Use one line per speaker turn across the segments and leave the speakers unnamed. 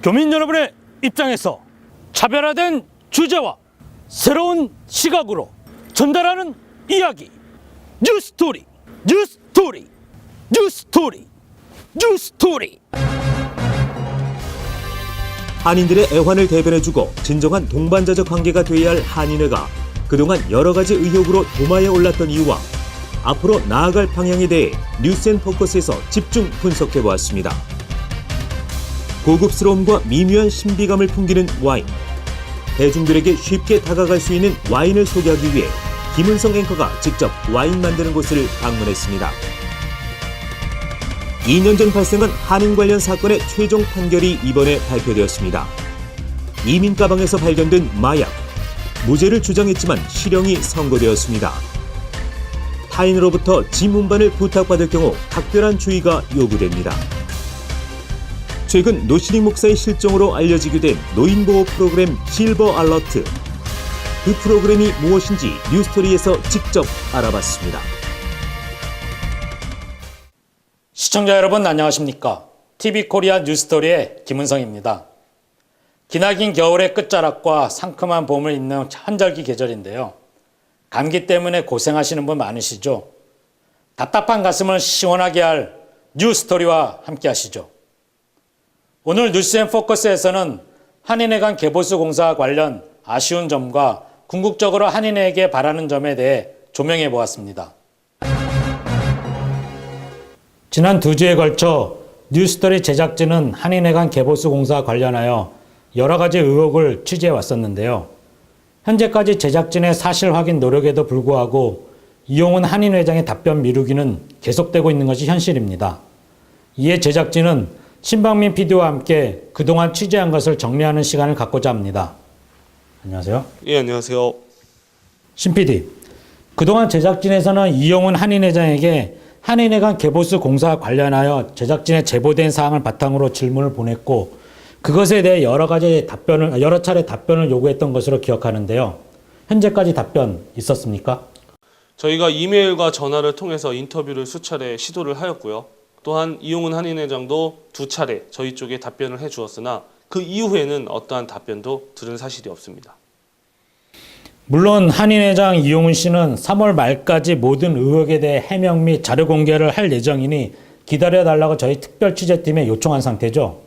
교민 여러분의 입장에서 차별화된 주제와 새로운 시각으로 전달하는 이야기, 뉴스토리, 뉴스토리, 뉴스토리, 뉴스토리.
한인들의 애환을 대변해주고 진정한 동반자적 관계가 되어야 할 한인회가 그동안 여러 가지 의혹으로 도마에 올랐던 이유와 앞으로 나아갈 방향에 대해 뉴스앤포커스에서 집중 분석해보았습니다. 고급스러움과 미묘한 신비감을 풍기는 와인. 대중들에게 쉽게 다가갈 수 있는 와인을 소개하기 위해 김은성 앵커가 직접 와인 만드는 곳을 방문했습니다. 2년 전 발생한 한인 관련 사건의 최종 판결이 이번에 발표되었습니다. 이민 가방에서 발견된 마약. 무죄를 주장했지만 실형이 선고되었습니다. 타인으로부터 짐 운반을 부탁받을 경우 각별한 주의가 요구됩니다. 최근 노시리 목사의 실종으로 알려지게 된 노인보호 프로그램 실버 알러트. 그 프로그램이 무엇인지 뉴스토리에서 직접 알아봤습니다.
시청자 여러분 안녕하십니까? TV코리아 뉴스토리의 김은성입니다. 기나긴 겨울의 끝자락과 상큼한 봄을 잇는 한절기 계절인데요. 감기 때문에 고생하시는 분 많으시죠? 답답한 가슴을 시원하게 할 뉴스토리와 함께 하시죠. 오늘 뉴스앤포커스에서는 한인회관 개보수 공사 관련 아쉬운 점과 궁극적으로 한인회에게 바라는 점에 대해 조명해 보았습니다. 지난 2주에 걸쳐 뉴스토리 제작진은 한인회관 개보수 공사 관련하여 여러 가지 의혹을 취재해 왔었는데요. 현재까지 제작진의 사실 확인 노력에도 불구하고 이용훈 한인 회장의 답변 미루기는 계속되고 있는 것이 현실입니다. 이에 제작진은 신방민 PD와 함께 그동안 취재한 것을 정리하는 시간을 갖고자 합니다. 안녕하세요.
예, 안녕하세요.
신 PD, 그동안 제작진에서는 이용훈 한인 회장에게 한인회관 개보수 공사 관련하여 제작진에 제보된 사항을 바탕으로 질문을 보냈고 그것에 대해 여러 차례 답변을 요구했던 것으로 기억하는데요. 현재까지 답변 있었습니까?
저희가 이메일과 전화를 통해서 인터뷰를 수차례 시도를 하였고요. 또한 이용훈 한인회장도 2차례 저희 쪽에 답변을 해주었으나 그 이후에는 어떠한 답변도 들은 사실이 없습니다.
물론 한인회장 이용훈 씨는 3월 말까지 모든 의혹에 대해 해명 및 자료 공개를 할 예정이니 기다려달라고 저희 특별 취재팀에 요청한 상태죠?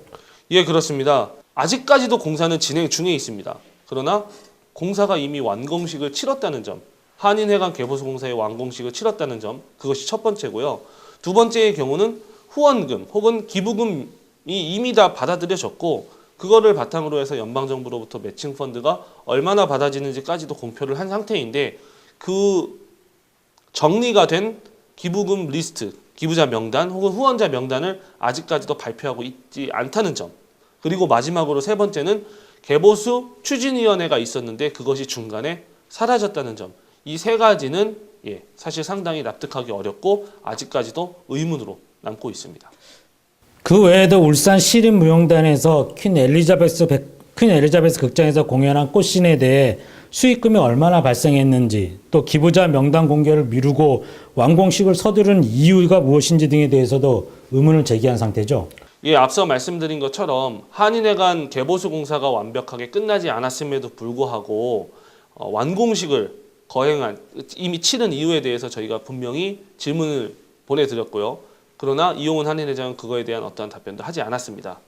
예, 그렇습니다. 아직까지도 공사는 진행 중에 있습니다. 그러나 공사가 이미 완공식을 치렀다는 점, 한인회관 개보수 공사의 완공식을 치렀다는 점, 그것이 첫 번째고요. 두 번째의 경우는 후원금 혹은 기부금이 이미 다 받아들여졌고 그거를 바탕으로 해서 연방정부로부터 매칭 펀드가 얼마나 받아지는지까지도 공표를 한 상태인데 그 정리가 된 기부금 리스트, 기부자 명단 혹은 후원자 명단을 아직까지도 발표하고 있지 않다는 점. 그리고 마지막으로 세 번째는 개보수 추진위원회가 있었는데 그것이 중간에 사라졌다는 점. 이 세 가지는 사실 상당히 납득하기 어렵고 아직까지도 의문으로 남고 있습니다.
그 외에도 울산 시립무용단에서 퀸 엘리자베스 극장에서 공연한 꽃신에 대해 수익금이 얼마나 발생했는지 또 기부자 명단 공개를 미루고 완공식을 서두른 이유가 무엇인지 등에 대해서도 의문을 제기한 상태죠.
예, 앞서 말씀드린 것처럼 한인회관 개보수 공사가 완벽하게 끝나지 않았음에도 불구하고 완공식을 이미 치른 이유에 대해서 저희가 분명히 질문을 보내드렸고요. 그러나 이용훈 한인회장은 그거에 대한 어떠한 답변도 하지 않았습니다.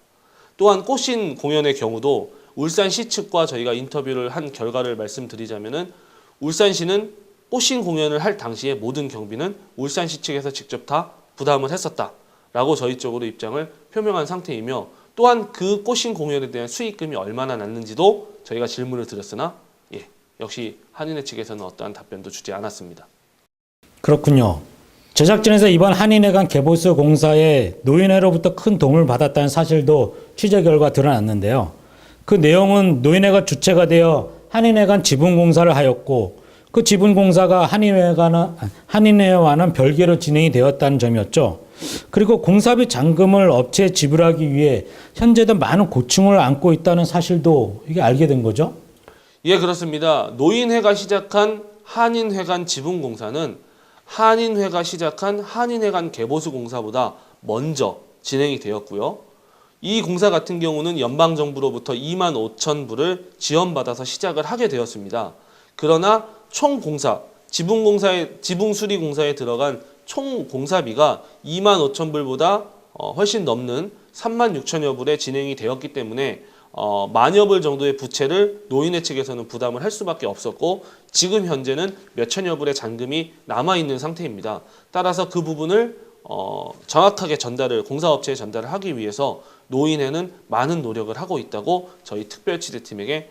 또한 꽃신 공연의 경우도 울산시 측과 저희가 인터뷰를 한 결과를 말씀드리자면은 울산시는 꽃신 공연을 할 당시에 모든 경비는 울산시 측에서 직접 다 부담을 했었다라고 저희 쪽으로 입장을 표명한 상태이며 또한 그 꽃신 공연에 대한 수익금이 얼마나 났는지도 저희가 질문을 드렸으나 역시 한인회 측에서는 어떠한 답변도 주지 않았습니다. 그렇군요.
제작진에서 이번 한인회관 개보수 공사에 노인회로부터 큰 도움을 받았다는 사실도 취재 결과 드러났는데요. 그 내용은 노인회가 주체가 되어 한인회관 지분공사를 하였고 그 지분공사가 한인회와는 별개로 진행이 되었다는 점이었죠. 그리고 공사비 잔금을 업체에 지불하기 위해 현재도 많은 고충을 안고 있다는 사실도 이게 알게 된 거죠?
예, 그렇습니다. 노인회가 시작한 한인회관 지분공사는 한인회가 시작한 한인회관 개보수 공사보다 먼저 진행이 되었고요. 이 공사 같은 경우는 연방정부로부터 25,000불을 지원받아서 시작을 하게 되었습니다. 그러나 총 공사, 지붕 수리 공사에 들어간 총 공사비가 25,000불보다 훨씬 넘는 36,000여 불에 진행이 되었기 때문에 만여 불 정도의 부채를 노인회 측에서는 부담을 할 수밖에 없었고 지금 현재는 몇천여 불의 잔금이 남아있는 상태입니다. 따라서 그 부분을 정확하게 공사업체에 전달을 하기 위해서 노인회는 많은 노력을 하고 있다고 저희 특별취재팀에게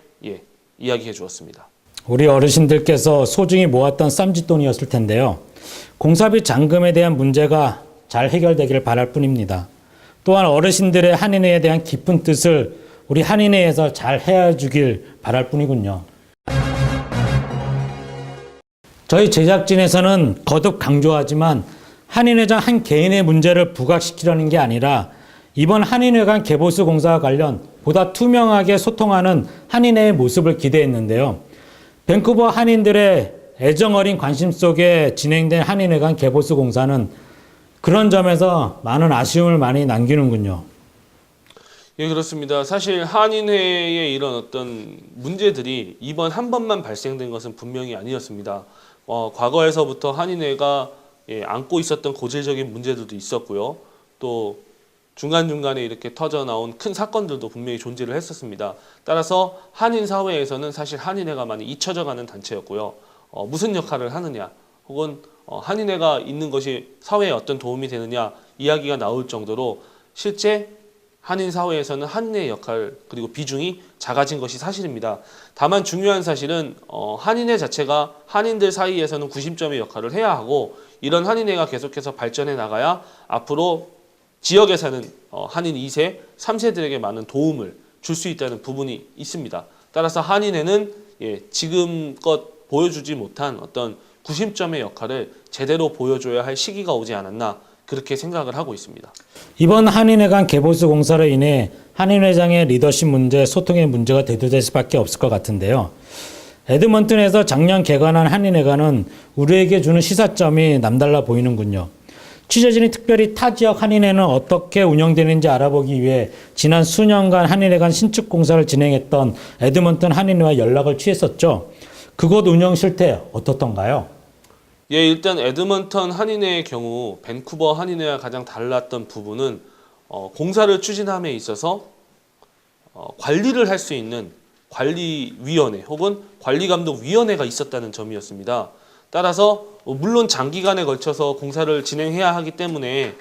이야기해 주었습니다.
우리 어르신들께서 소중히 모았던 쌈짓돈이었을 텐데요. 공사비 잔금에 대한 문제가 잘 해결되기를 바랄 뿐입니다. 또한 어르신들의 한인회에 대한 깊은 뜻을 우리 한인회에서 잘 헤아주길 바랄 뿐이군요. 저희 제작진에서는 거듭 강조하지만 한인회장 한 개인의 문제를 부각시키려는 게 아니라 이번 한인회관 개보수 공사와 관련 보다 투명하게 소통하는 한인회의 모습을 기대했는데요. 밴쿠버 한인들의 애정어린 관심 속에 진행된 한인회관 개보수 공사는 그런 점에서 많은 아쉬움을 많이 남기는군요.
예, 그렇습니다. 사실 한인회의 이런 어떤 문제들이 이번 한 번만 발생된 것은 분명히 아니었습니다. 과거에서부터 한인회가 안고 있었던 고질적인 문제들도 있었고요. 또 중간중간에 이렇게 터져 나온 큰 사건들도 분명히 존재를 했었습니다. 따라서 한인 사회에서는 사실 한인회가 많이 잊혀져 가는 단체였고요. 무슨 역할을 하느냐 혹은 한인회가 있는 것이 사회에 어떤 도움이 되느냐 이야기가 나올 정도로 실제 한인 사회에서는 한인회의 역할 그리고 비중이 작아진 것이 사실입니다. 다만 중요한 사실은 한인회 자체가 한인들 사이에서는 구심점의 역할을 해야 하고 이런 한인회가 계속해서 발전해 나가야 앞으로 지역에 사는 한인 2세, 3세들에게 많은 도움을 줄 수 있다는 부분이 있습니다. 따라서 한인회는 지금껏 보여주지 못한 어떤 구심점의 역할을 제대로 보여줘야 할 시기가 오지 않았나 그렇게 생각을 하고 있습니다.
이번 한인회관 개보수 공사로 인해 한인회장의 리더십 문제, 소통의 문제가 대두될 수밖에 없을 것 같은데요. 에드먼튼에서 작년 개관한 한인회관은 우리에게 주는 시사점이 남달라 보이는군요. 취재진이 특별히 타 지역 한인회는 어떻게 운영되는지 알아보기 위해 지난 수년간 한인회관 신축 공사를 진행했던 에드먼튼 한인회와 연락을 취했었죠. 그곳 운영 실태 어떻던가요?
일단 에드먼턴 한인회의 경우 밴쿠버 한인회와 가장 달랐던 부분은 공사를 추진함에 있어서 관리를 할 수 있는 관리위원회 혹은 관리감독위원회가 있었다는 점이었습니다. 따라서 물론 장기간에 걸쳐서 공사를 진행해야 하기 때문에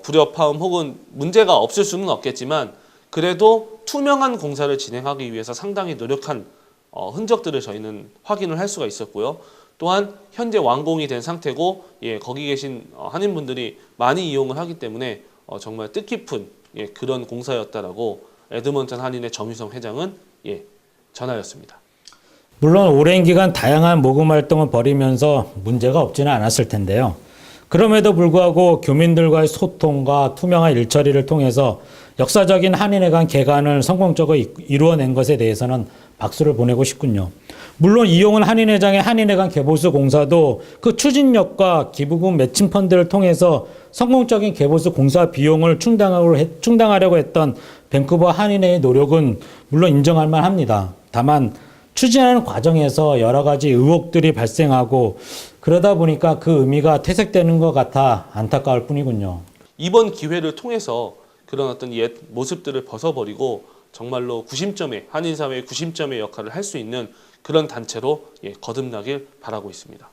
불협화음 혹은 문제가 없을 수는 없겠지만 그래도 투명한 공사를 진행하기 위해서 상당히 노력한 흔적들을 저희는 확인을 할 수가 있었고요. 또한 현재 완공이 된 상태고 거기 계신 한인분들이 많이 이용을 하기 때문에 정말 뜻깊은 그런 공사였다라고 에드먼턴 한인회 정유성 회장은 전하였습니다.
물론 오랜 기간 다양한 모금 활동을 벌이면서 문제가 없지는 않았을 텐데요. 그럼에도 불구하고 교민들과의 소통과 투명한 일처리를 통해서 역사적인 한인회관 개관을 성공적으로 이루어낸 것에 대해서는 박수를 보내고 싶군요. 물론 이용훈 한인회장의 한인회관 개보수 공사도 그 추진력과 기부금 매칭 펀드를 통해서 성공적인 개보수 공사 비용을 충당하려고 했던 밴쿠버 한인회의 노력은 물론 인정할 만합니다. 다만 추진하는 과정에서 여러 가지 의혹들이 발생하고 그러다 보니까 그 의미가 퇴색되는 것 같아 안타까울 뿐이군요.
이번 기회를 통해서 그런 어떤 옛 모습들을 벗어버리고 정말로 한인 사회의 구심점의 역할을 할 수 있는 그런 단체로 거듭나길 바라고 있습니다.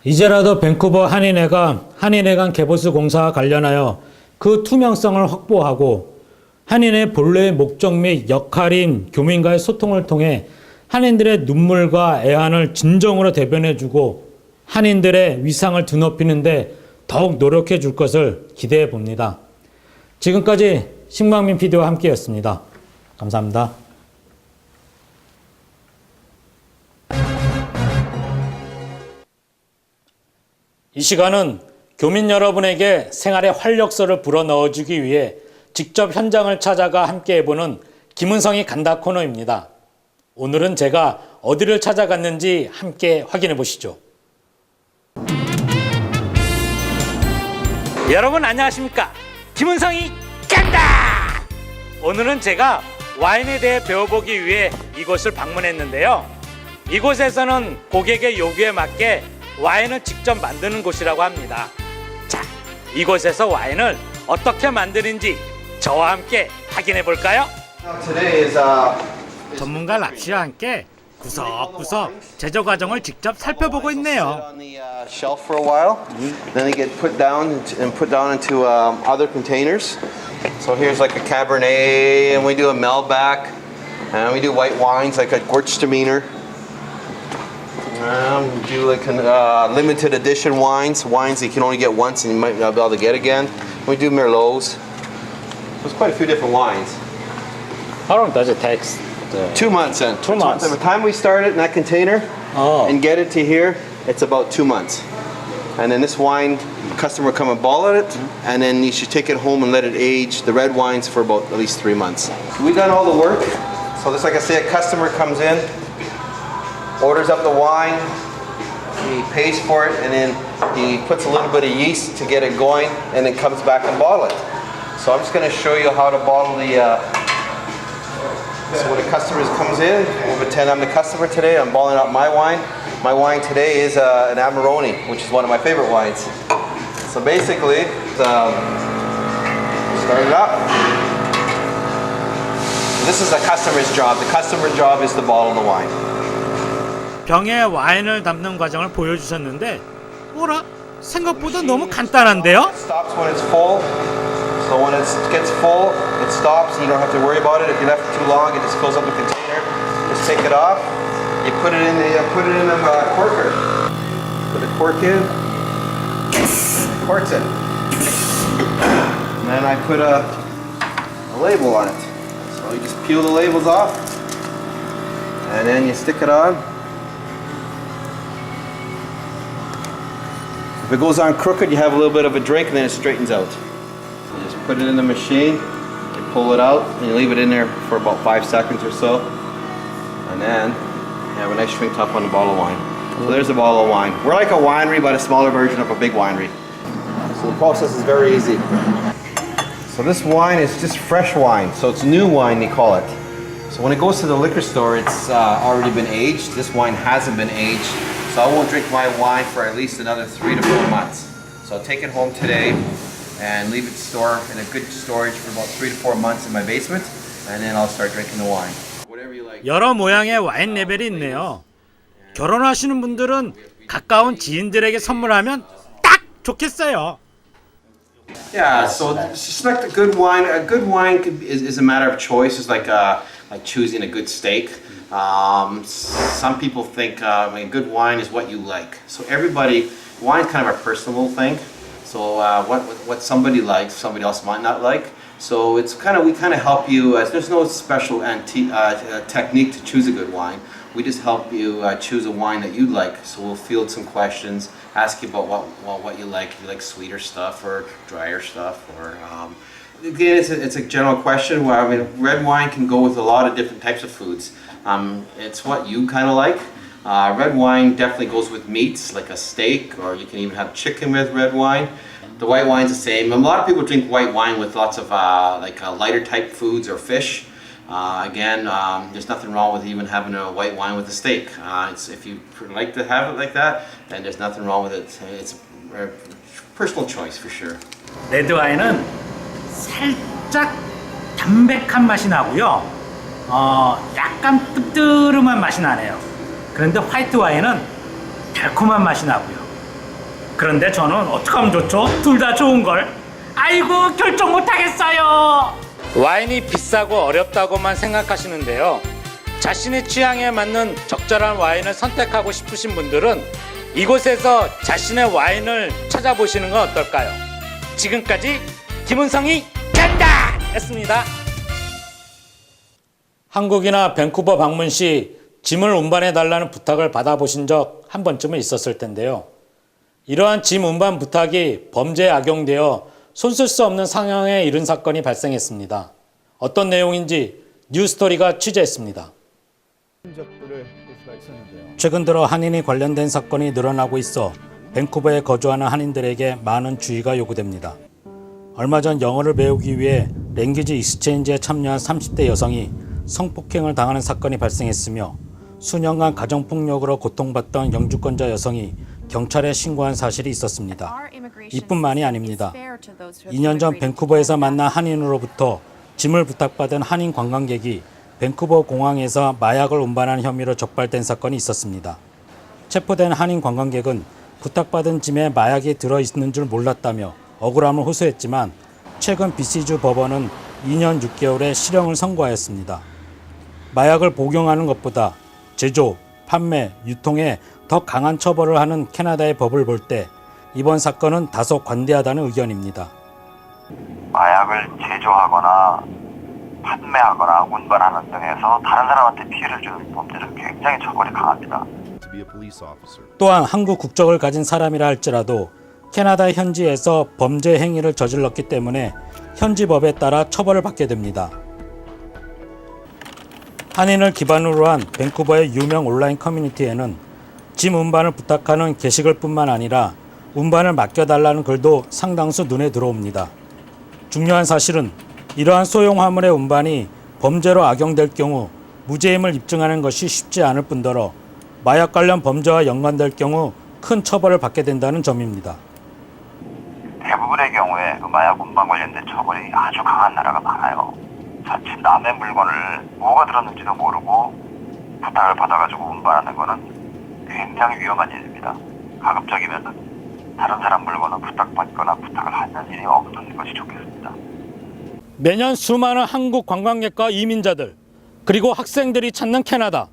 이제라도 밴쿠버 한인회가 한인회관 개보수 공사와 관련하여 그 투명성을 확보하고 한인의 본래의 목적 및 역할인 교민과의 소통을 통해 한인들의 눈물과 애환을 진정으로 대변해주고 한인들의 위상을 드높이는 데 더욱 노력해 줄 것을 기대해 봅니다. 지금까지 신광민 PD와 함께였습니다. 감사합니다. 이 시간은 교민 여러분에게 생활의 활력소를 불어넣어주기 위해 직접 현장을 찾아가 함께해보는 김은성이 간다 코너입니다. 오늘은 제가 어디를 찾아갔는지 함께 확인해 보시죠. 여러분 안녕하십니까? 김은성이 간다! 오늘은 제가 와인에 대해 배워보기 위해 이곳을 방문했는데요. 이곳에서는 고객의 요구에 맞게 와인을 직접 만드는 곳이라고 합니다. 자, 이곳에서 와인을 어떻게 만드는지 저와 함께 확인해 볼까요?
Today is
전문가 랍시와 함께 구석구석 제조 과정을 직접 살펴보고 있네요.
on the shelf for a while. Then they get put down into other containers. So here's like a Cabernet, and we do a Malbec, and we do white wines like a Gewürztraminer. We do like limited edition wines that you can only get once and you might not be able to get again. We do Merlots. There's quite a few different wines.
How long does it take?
2 months then.
2 months.
By the time we start it in that container and get it to here, it's about 2 months. And then this wine, customer come and bottle it, and then you should take it home and let it age, the red wines, for about at least 3 months. We've done all the work. So just like I say, a customer comes in, orders up the wine, he pays for it, and then he puts a little bit of yeast to get it going, and then comes back and bottle it. So I'm just going to show you how to bottle the. So when a customer comes in, we'll pretend I'm the customer today. I'm balling out my wine. My wine today is an Amarone, which is one of my favorite wines. So basically, start it up. This is the customer's job. The customer's job is to bottle the wine.
병에 와인을 담는 과정을 보여주셨는데 뭐라? 생각보다 너무 간단한데요?
Stops when it's full. So when it gets full, it stops. You don't have to worry about it. If you left it too long, it just fills up the container. Just take it off. You put it in the corker. Put the cork in. Corks it. And then I put a label on it. So you just peel the labels off, and then you stick it on. If it goes on crooked, you have a little bit of a drink, and then it straightens out. You just put it in the machine, you pull it out, and you leave it in there for about 5 seconds or so. And then you have a nice shrink top on the bottle of wine. So there's a bottle of wine. We're like a winery, but a smaller version of a big winery. So the process is very easy. So this wine is just fresh wine. So it's new wine, they call it. So when it goes to the liquor store, it's already been aged. This wine hasn't been aged. So I won't drink my wine for at least another 3 to 4 months. So I'll take it home today and leave it stored in a good storage for about 3 to 4 months in my basement, and then I'll start drinking the wine. Whatever you like.
여러 모양의 와인 레벨이 있네요. 결혼하시는 분들은 가까운 지인들에게 선물하면 딱 좋겠어요.
Yeah, so select a good wine. A good wine is a matter of choice. It's like choosing a good steak. Some people think a good wine is what you like. So everybody, wine is kind of a personal thing. So what somebody likes, somebody else might not like. So it's we kind of help you. There's no special technique to choose a good wine. We just help you choose a wine that you like. So we'll field some questions, ask you about what you like. If you like sweeter stuff or drier stuff, or again, it's a general question. Where, I mean, red wine can go with a lot of different types of foods. It's what you kind of like. Red wine definitely goes with meats, like a steak, or you can even have chicken with red wine. The white wine's the same. A lot of people drink white wine with lots of lighter type foods or fish. Again, there's nothing wrong with even having a white wine with a steak. If you like to have it like that, then there's nothing wrong with it. It's a personal choice for sure.
레드 와인은 살짝 담백한 맛이 나고요. 약간 뜨뜻한 맛이 나네요. 그런데 화이트 와인은 달콤한 맛이 나고요. 그런데 저는 어떻게 하면 좋죠? 둘 다 좋은 걸. 아이고, 결정 못 하겠어요. 와인이 비싸고 어렵다고만 생각하시는데요. 자신의 취향에 맞는 적절한 와인을 선택하고 싶으신 분들은 이곳에서 자신의 와인을 찾아보시는 건 어떨까요? 지금까지 김은성이 간다! 했습니다. 한국이나 밴쿠버 방문 시 짐을 운반해 달라는 부탁을 받아보신 적 한 번쯤은 있었을 텐데요. 이러한 짐 운반 부탁이 범죄에 악용되어 손 쓸 수 없는 상황에 이른 사건이 발생했습니다. 어떤 내용인지 뉴스토리가 취재했습니다. 최근 들어 한인이 관련된 사건이 늘어나고 있어 밴쿠버에 거주하는 한인들에게 많은 주의가 요구됩니다. 얼마 전 영어를 배우기 위해 랭귀지 익스체인지에 참여한 30대 여성이 성폭행을 당하는 사건이 발생했으며 수년간 가정폭력으로 고통받던 영주권자 여성이 경찰에 신고한 사실이 있었습니다. 이뿐만이 아닙니다. 2년 전 밴쿠버에서 만난 한인으로부터 짐을 부탁받은 한인 관광객이 밴쿠버 공항에서 마약을 운반한 혐의로 적발된 사건이 있었습니다. 체포된 한인 관광객은 부탁받은 짐에 마약이 들어있는 줄 몰랐다며 억울함을 호소했지만 최근 BC주 법원은 2년 6개월의 실형을 선고하였습니다. 마약을 복용하는 것보다 제조, 판매, 유통에 더 강한 처벌을 하는 캐나다의 법을 볼 때 이번 사건은 다소 관대하다는 의견입니다.
마약을 제조하거나 판매하거나 운반하는 등에서 다른 사람한테 피해를 주는 범죄는 굉장히 처벌이 강합니다.
또한 한국 국적을 가진 사람이라 할지라도 캐나다 현지에서 범죄 행위를 저질렀기 때문에 현지 법에 따라 처벌을 받게 됩니다. 한인을 기반으로 한 밴쿠버의 유명 온라인 커뮤니티에는 짐 운반을 부탁하는 게시글 뿐만 아니라 운반을 맡겨달라는 글도 상당수 눈에 들어옵니다. 중요한 사실은 이러한 소형 화물의 운반이 범죄로 악용될 경우 무죄임을 입증하는 것이 쉽지 않을 뿐더러 마약 관련 범죄와 연관될 경우 큰 처벌을 받게 된다는 점입니다.
대부분의 경우에 마약 운반 관련된 처벌이 아주 강한 나라가 많아요. 자칫 남의 물건을 뭐가 들었는지도 모르고 부탁을 받아가지고 운반하는 거는 굉장히 위험한 일입니다. 가급적이면 다른 사람 물건을 부탁받거나 부탁을 하는 일이 없는 것이 좋겠습니다.
매년 수많은 한국 관광객과 이민자들 그리고 학생들이 찾는 캐나다.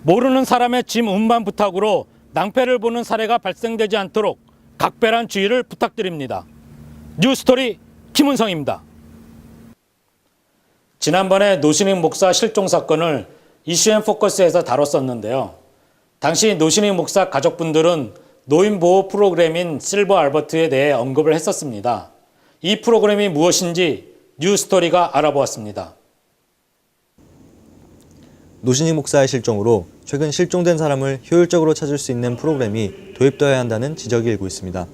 모르는 사람의 짐 운반 부탁으로 낭패를 보는 사례가 발생되지 않도록 각별한 주의를 부탁드립니다. 뉴스토리 김은성입니다. 지난번에 노신익 목사 실종 사건을 이슈앤포커스에서 다뤘었는데요. 당시 노신익 목사 가족분들은 노인보호 프로그램인 실버 알버트에 대해 언급을 했었습니다. 이 프로그램이 무엇인지 뉴스토리가 알아보았습니다.
노신익 목사의 실종으로 최근 실종된 사람을 효율적으로 찾을 수 있는 프로그램이 도입되어야 한다는 지적이 일고 있습니다.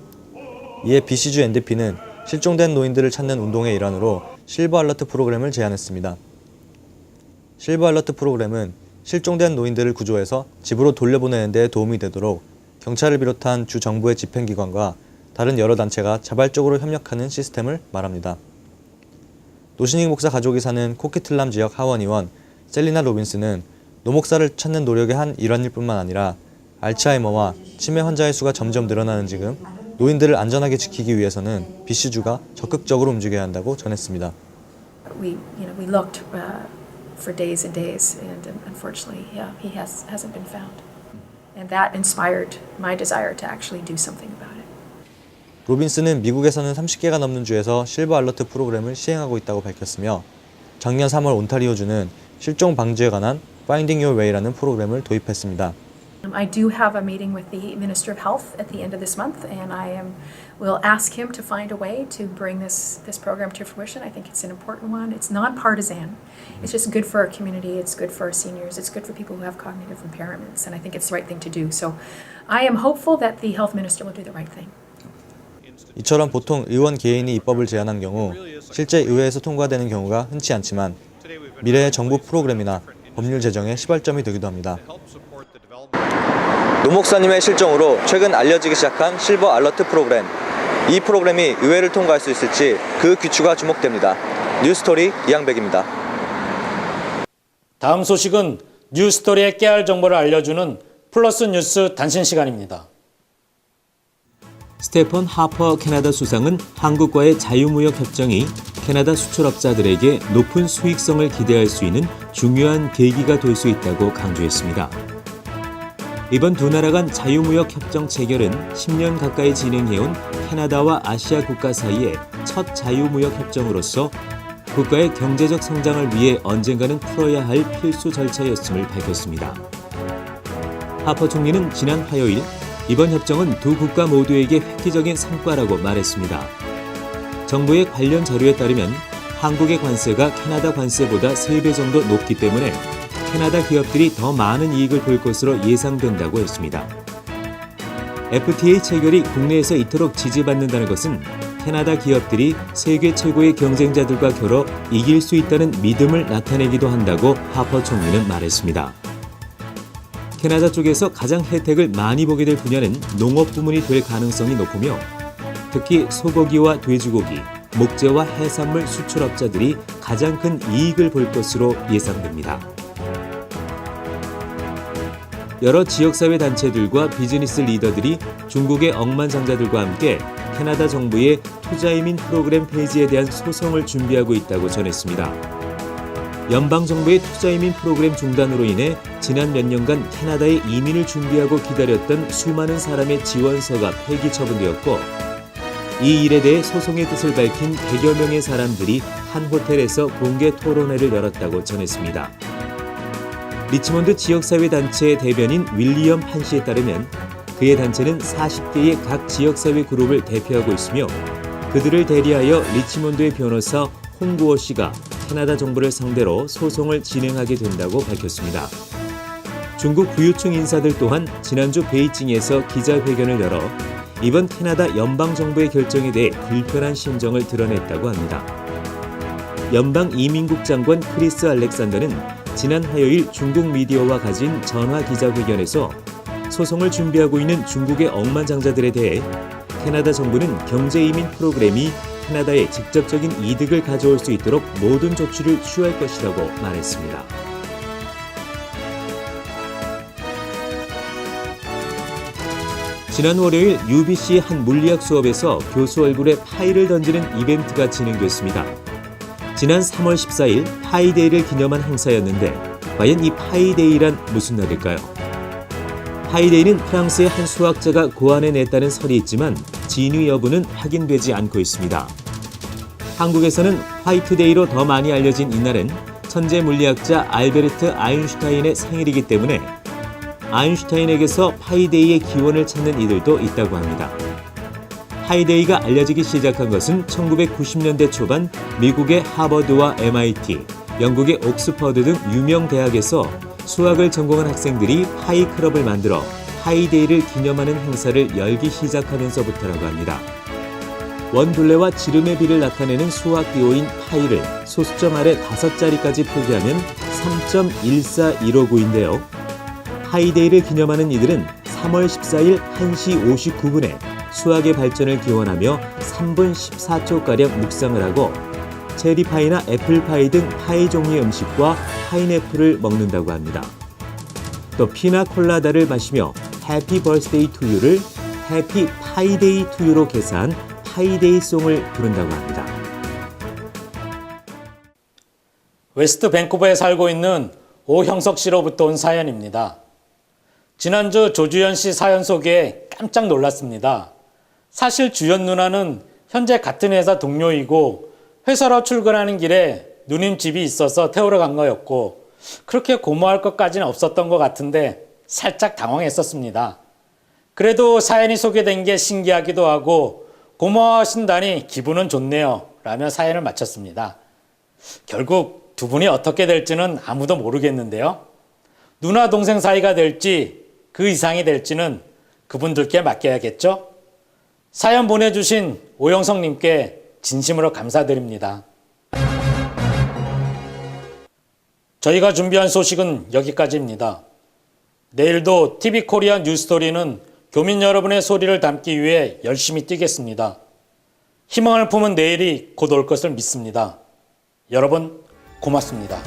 이에 BC주 NDP는 실종된 노인들을 찾는 운동의 일환으로 실버 알러트 프로그램을 제안했습니다. 실버 알러트 프로그램은 실종된 노인들을 구조해서 집으로 돌려보내는 데 도움이 되도록 경찰을 비롯한 주 정부의 집행기관과 다른 여러 단체가 자발적으로 협력하는 시스템을 말합니다. 노신익 목사 가족이 사는 코키틀람 지역 하원의원 셀리나 로빈스는 노 목사를 찾는 노력의 한 일환일 뿐만 아니라 알츠하이머와 치매 환자의 수가 점점 늘어나는 지금 노인들을 안전하게 지키기 위해서는 BC주가 적극적으로 움직여야 한다고 전했습니다.
We looked for days and days, and unfortunately, he hasn't been found. And that inspired my desire to actually do something about it.
로빈스는 미국에서는 30개가 넘는 주에서 실버 알러트 프로그램을 시행하고 있다고 밝혔으며 작년 3월 온타리오주는 실종 방지에 관한 Finding Your Way라는 프로그램을 도입했습니다.
I do have a meeting with the Minister of Health at the end of this month, and will ask him to find a way to bring this program to fruition. I think it's an important one. It's non-partisan. It's just good for our community. It's good for our seniors. It's good for people who have cognitive impairments, and I think it's the right thing to do. So, I am hopeful that the health minister will do the right thing.
이처럼 보통 의원 개인이 입법을 제안한 경우 실제 의회에서 통과되는 경우가 흔치 않지만 미래의 정부 프로그램이나 법률 제정의 시발점이 되기도 합니다. 노 목사님의 실종으로 최근 알려지기 시작한 실버 알러트 프로그램. 이 프로그램이 의회를 통과할 수 있을지 그 귀추가 주목됩니다. 뉴스토리 이양백입니다.
다음 소식은 뉴스토리의 깨알 정보를 알려주는 플러스 뉴스 단신 시간입니다.
스테펀 하퍼 캐나다 수상은 한국과의 자유무역 협정이 캐나다 수출업자들에게 높은 수익성을 기대할 수 있는 중요한 계기가 될 수 있다고 강조했습니다. 이번 두 나라 간 자유무역 협정 체결은 10년 가까이 진행해온 캐나다와 아시아 국가 사이의 첫 자유무역 협정으로서 국가의 경제적 성장을 위해 언젠가는 풀어야 할 필수 절차였음을 밝혔습니다. 하퍼 총리는 지난 화요일 이번 협정은 두 국가 모두에게 획기적인 성과라고 말했습니다. 정부의 관련 자료에 따르면 한국의 관세가 캐나다 관세보다 3배 정도 높기 때문에 캐나다 기업들이 더 많은 이익을 볼 것으로 예상된다고 했습니다. FTA 체결이 국내에서 이토록 지지받는다는 것은 캐나다 기업들이 세계 최고의 경쟁자들과 겨뤄 이길 수 있다는 믿음을 나타내기도 한다고 하퍼 총리는 말했습니다. 캐나다 쪽에서 가장 혜택을 많이 보게 될 분야는 농업 부문이 될 가능성이 높으며 특히 소고기와 돼지고기, 목재와 해산물 수출업자들이 가장 큰 이익을 볼 것으로 예상됩니다. 여러 지역사회 단체들과 비즈니스 리더들이 중국의 억만장자들과 함께 캐나다 정부의 투자이민 프로그램 폐지에 대한 소송을 준비하고 있다고 전했습니다. 연방정부의 투자이민 프로그램 중단으로 인해 지난 몇 년간 캐나다에 이민을 준비하고 기다렸던 수많은 사람의 지원서가 폐기 처분되었고 이 일에 대해 소송의 뜻을 밝힌 100여 명의 사람들이 한 호텔에서 공개 토론회를 열었다고 전했습니다. 리치몬드 지역사회 단체의 대변인 윌리엄 판 씨에 따르면 그의 단체는 40개의 각 지역사회 그룹을 대표하고 있으며 그들을 대리하여 리치몬드의 변호사 홍구어 씨가 캐나다 정부를 상대로 소송을 진행하게 된다고 밝혔습니다. 중국 부유층 인사들 또한 지난주 베이징에서 기자회견을 열어 이번 캐나다 연방정부의 결정에 대해 불편한 심정을 드러냈다고 합니다. 연방이민국 장관 크리스 알렉산더는 지난 화요일 중국 미디어와 가진 전화 기자회견에서 소송을 준비하고 있는 중국의 억만장자들에 대해 캐나다 정부는 경제이민 프로그램이 캐나다에 직접적인 이득을 가져올 수 있도록 모든 조치를 취할 것이라고 말했습니다. 지난 월요일 UBC 한 물리학 수업에서 교수 얼굴에 파이를 던지는 이벤트가 진행됐습니다. 지난 3월 14일 파이데이를 기념한 행사였는데 과연 이 파이데이란 무슨 날일까요? 파이데이는 프랑스의 한 수학자가 고안해냈다는 설이 있지만 진위 여부는 확인되지 않고 있습니다. 한국에서는 화이트데이로 더 많이 알려진 이날은 천재 물리학자 알베르트 아인슈타인의 생일이기 때문에 아인슈타인에게서 파이데이의 기원을 찾는 이들도 있다고 합니다. 파이데이가 알려지기 시작한 것은 1990년대 초반 미국의 하버드와 MIT, 영국의 옥스퍼드 등 유명 대학에서 수학을 전공한 학생들이 파이 클럽을 만들어 파이데이를 기념하는 행사를 열기 시작하면서부터라고 합니다. 원둘레와 지름의 비를 나타내는 수학 기호인 파이를 소수점 아래 5자리까지 표기하면 3.14159인데요. 파이데이를 기념하는 이들은 3월 14일 1시 59분에 수학의 발전을 기원하며 3분 14초가량 묵상을 하고 체리파이나 애플파이 등 파이 종류의 음식과 파인애플을 먹는다고 합니다. 또 피나콜라다를 마시며 해피 버스데이 투 유를 해피 파이데이 투 유로 개사한 파이데이송을 부른다고 합니다.
웨스트 밴쿠버에 살고 있는 오형석 씨로부터 온 사연입니다. 지난주 조주연 씨 사연 소개에 깜짝 놀랐습니다. 사실 주연 누나는 현재 같은 회사 동료이고 회사로 출근하는 길에 누님 집이 있어서 태우러 간 거였고 그렇게 고마워할 것까지는 없었던 것 같은데 살짝 당황했었습니다. 그래도 사연이 소개된 게 신기하기도 하고 고마워하신다니 기분은 좋네요 라며 사연을 마쳤습니다. 결국 두 분이 어떻게 될지는 아무도 모르겠는데요. 누나 동생 사이가 될지 그 이상이 될지는 그분들께 맡겨야겠죠? 사연 보내주신 오영성님께 진심으로 감사드립니다. 저희가 준비한 소식은 여기까지입니다. 내일도 TV코리아 뉴스토리는 교민 여러분의 소리를 담기 위해 열심히 뛰겠습니다. 희망을 품은 내일이 곧 올 것을 믿습니다. 여러분 고맙습니다.